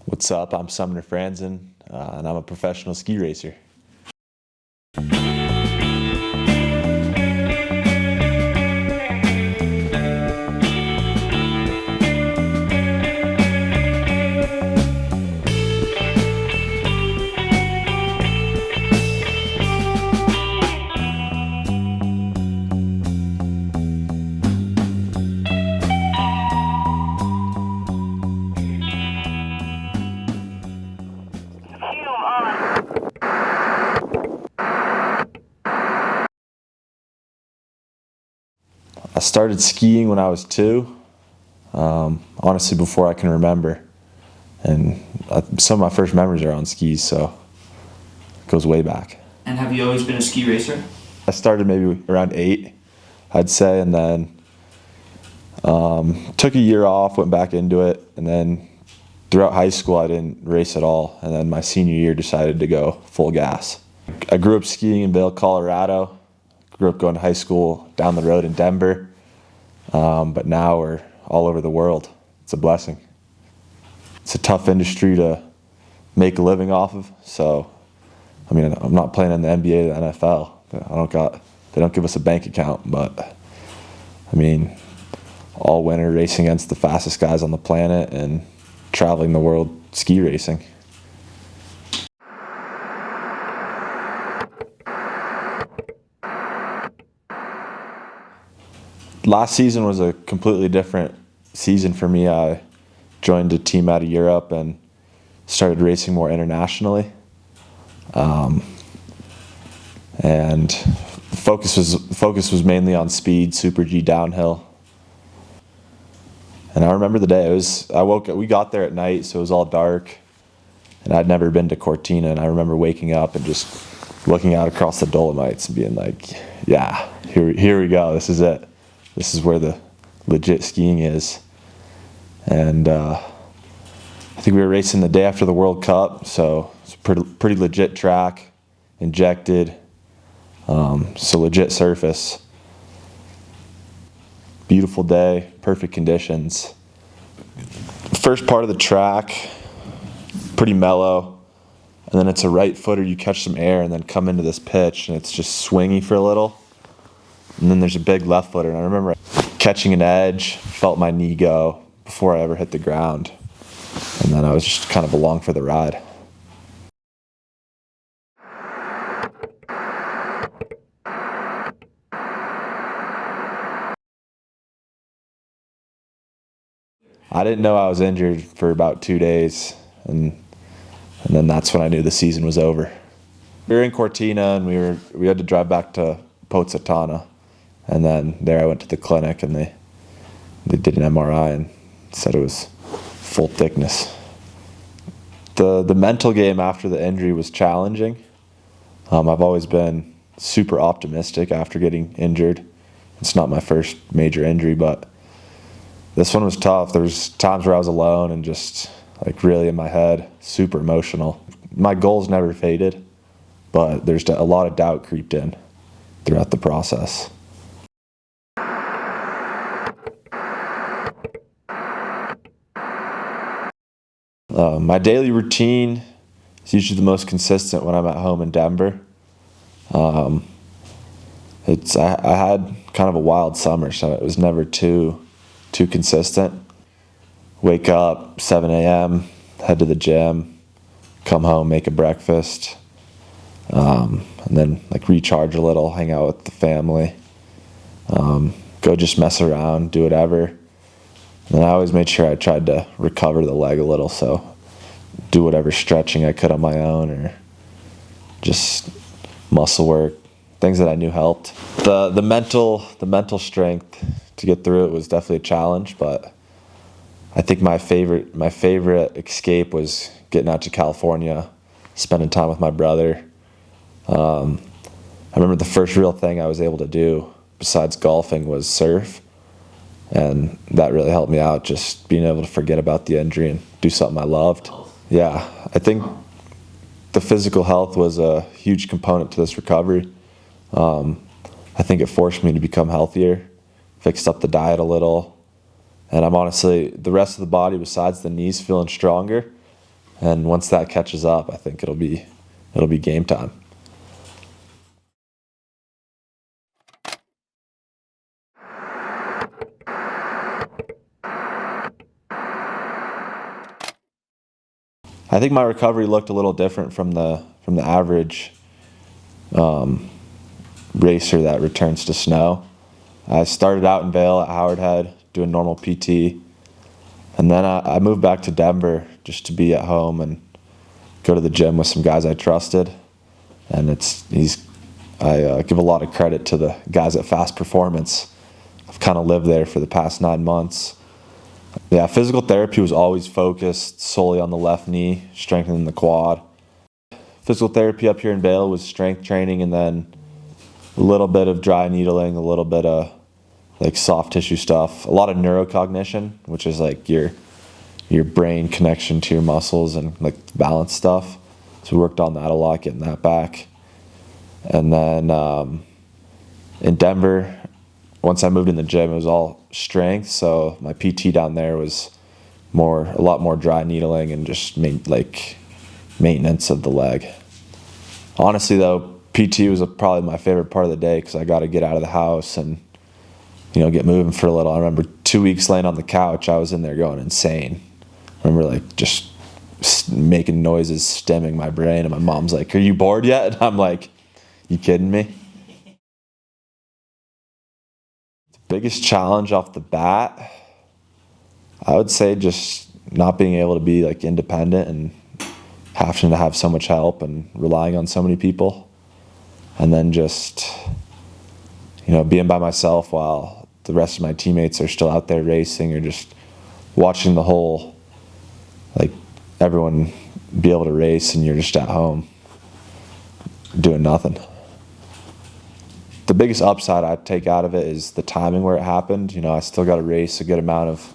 What's up? I'm Sumner Franzen, and I'm a professional ski racer. I started skiing when I was 2, honestly before I can remember. And some of my first memories are on skis, so it goes way back. And have you always been a ski racer? I started maybe around 8, I'd say, and then took a year off, went back into it, and then throughout high school I didn't race at all, and then my senior year decided to go full gas. I grew up skiing in Vail, Colorado. Grew up going to high school down the road in Denver, but now we're all over the world. It's a blessing. It's a tough industry to make a living off of, so I mean, I'm not playing in the NBA or the NFL. They don't give us a bank account, but I mean, all winter racing against the fastest guys on the planet and traveling the world ski racing. Last season was a completely different season for me. I joined a team out of Europe and started racing more internationally. And the focus was mainly on speed, Super G downhill. And I remember the day. We got there at night, so it was all dark. And I'd never been to Cortina, and I remember waking up and just looking out across the Dolomites and being like, yeah, here we go, this is it. This is where the legit skiing is. And I think we were racing the day after the World Cup, so it's a pretty legit track, injected, so legit surface. Beautiful day, perfect conditions. First part of the track, pretty mellow, and then it's a right footer, you catch some air and then come into this pitch and it's just swingy for a little. And then there's a big left footer, and I remember catching an edge, felt my knee go before I ever hit the ground. And then I was just kind of along for the ride. I didn't know I was injured for about 2 days, and then that's when I knew the season was over. We were in Cortina, and we had to drive back to Positano. And then there I went to the clinic, and they did an MRI and said it was full thickness. The mental game after the injury was challenging. I've always been super optimistic after getting injured. It's not my first major injury, but this one was tough. There was times where I was alone and just like really in my head, super emotional. My goals never faded, but there's a lot of doubt creeped in throughout the process. My daily routine is usually the most consistent when I'm at home in Denver. I had kind of a wild summer, so it was never too consistent. Wake up 7 a.m., head to the gym, come home, make a breakfast, and then like recharge a little, hang out with the family, go just mess around, do whatever. And I always made sure I tried to recover the leg a little, so do whatever stretching I could on my own or just muscle work, things that I knew helped. The mental strength to get through it was definitely a challenge, but I think my favorite escape was getting out to California, spending time with my brother. I remember the first real thing I was able to do besides golfing was surf. And that really helped me out, just being able to forget about the injury and do something I loved. Yeah, I think the physical health was a huge component to this recovery. I think it forced me to become healthier, fixed up the diet a little. And I'm honestly, the rest of the body besides the knees feeling stronger. And once that catches up, I think it'll be game time. I think my recovery looked a little different from the average racer that returns to snow. I started out in Vail at Howard Head doing normal PT, and then I moved back to Denver just to be at home and go to the gym with some guys I trusted. And I give a lot of credit to the guys at Fast Performance. I've kind of lived there for the past 9 months. Yeah, physical therapy was always focused solely on the left knee, strengthening the quad. Physical therapy up here in Vail was strength training and then a little bit of dry needling, a little bit of like soft tissue stuff, a lot of neurocognition, which is like your brain connection to your muscles and like balance stuff. So we worked on that a lot, getting that back. And then in Denver, once I moved in the gym, it was all strength. So my PT down there was a lot more dry needling and just maintenance of the leg. Honestly, though, PT was probably my favorite part of the day because I got to get out of the house and get moving for a little. I remember 2 weeks laying on the couch, I was in there going insane. I remember just making noises, stemming my brain, and my mom's like, "Are you bored yet?" And I'm like, "You kidding me?" The biggest challenge off the bat, I would say just not being able to be independent and having to have so much help and relying on so many people. And then just, being by myself while the rest of my teammates are still out there racing, or just watching the whole, everyone be able to race and you're just at home doing nothing. The biggest upside I take out of it is the timing where it happened. I still got to race a good amount of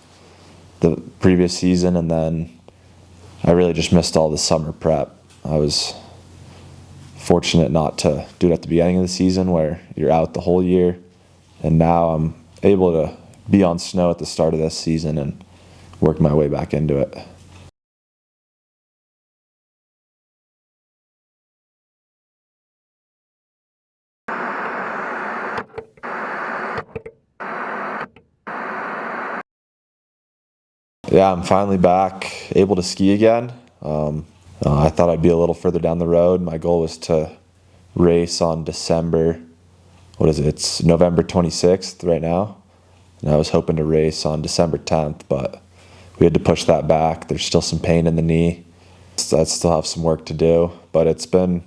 the previous season, and then I really just missed all the summer prep. I was fortunate not to do it at the beginning of the season where you're out the whole year, and now I'm able to be on snow at the start of this season and work my way back into it. Yeah, I'm finally back, able to ski again. I thought I'd be a little further down the road. My goal was to race on December, it's November 26th right now. And I was hoping to race on December 10th, but we had to push that back. There's still some pain in the knee. I still have some work to do, but it's been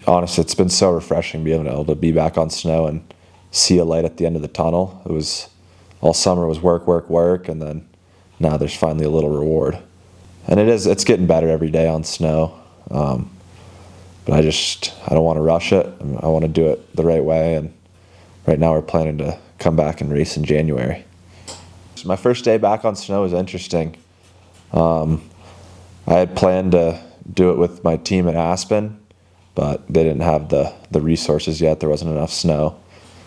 so refreshing being able to be back on snow and see a light at the end of the tunnel. It was all summer was work, and then now there's finally a little reward. And it's getting better every day on snow. But I don't want to rush it. I want to do it the right way. And right now we're planning to come back and race in January. So my first day back on snow was interesting. I had planned to do it with my team at Aspen, but they didn't have the resources yet. There wasn't enough snow.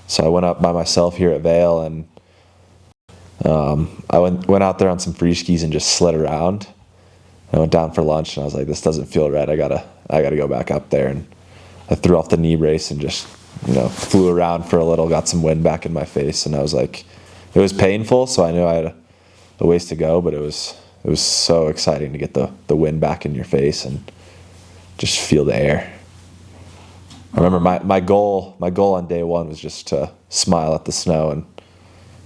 So I went up by myself here at Vail, and I went out there on some free skis and just slid around. I went down for lunch and I was like, this doesn't feel right. I gotta go back up there. And I threw off the knee brace and just, flew around for a little, got some wind back in my face. And I was like, it was painful. So I knew I had a ways to go, but it was so exciting to get the wind back in your face and just feel the air. I remember my goal on day one was just to smile at the snow and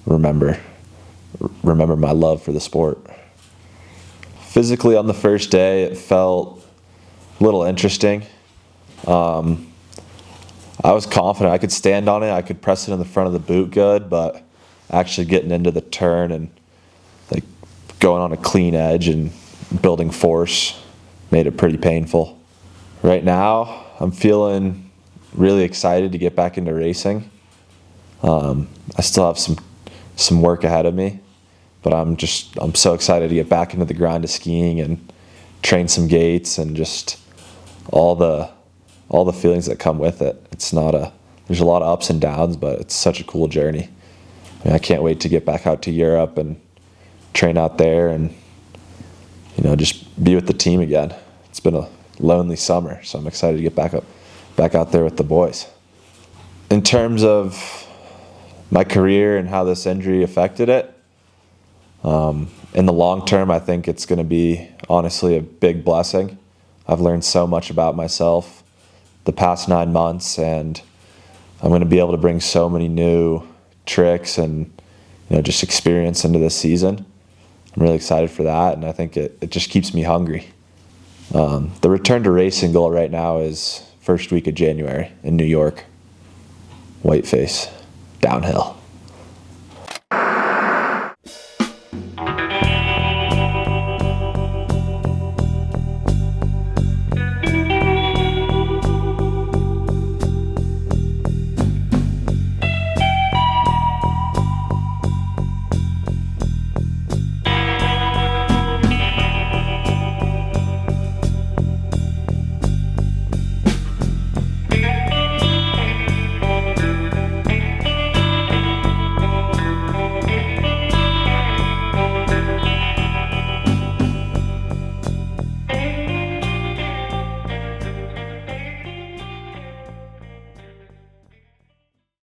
remember my love for the sport. Physically on the first day, it felt a little interesting. I was confident I could stand on it. I could press it in the front of the boot good, but actually getting into the turn and going on a clean edge and building force made it pretty painful. Right now, I'm feeling really excited to get back into racing. I still have some work ahead of me, but I'm so excited to get back into the grind of skiing and train some gates and just all the feelings that come with it. There's a lot of ups and downs, but it's such a cool journey. I can't wait to get back out to Europe and train out there and, just be with the team again. It's been a lonely summer, so I'm excited to get back out there with the boys. In terms of my career and how this injury affected it, in the long term, I think it's going to be honestly a big blessing. I've learned so much about myself the past 9 months, and I'm going to be able to bring so many new tricks and just experience into this season. I'm really excited for that, and I think it just keeps me hungry. The return to racing goal right now is first week of January in New York. Whiteface, downhill.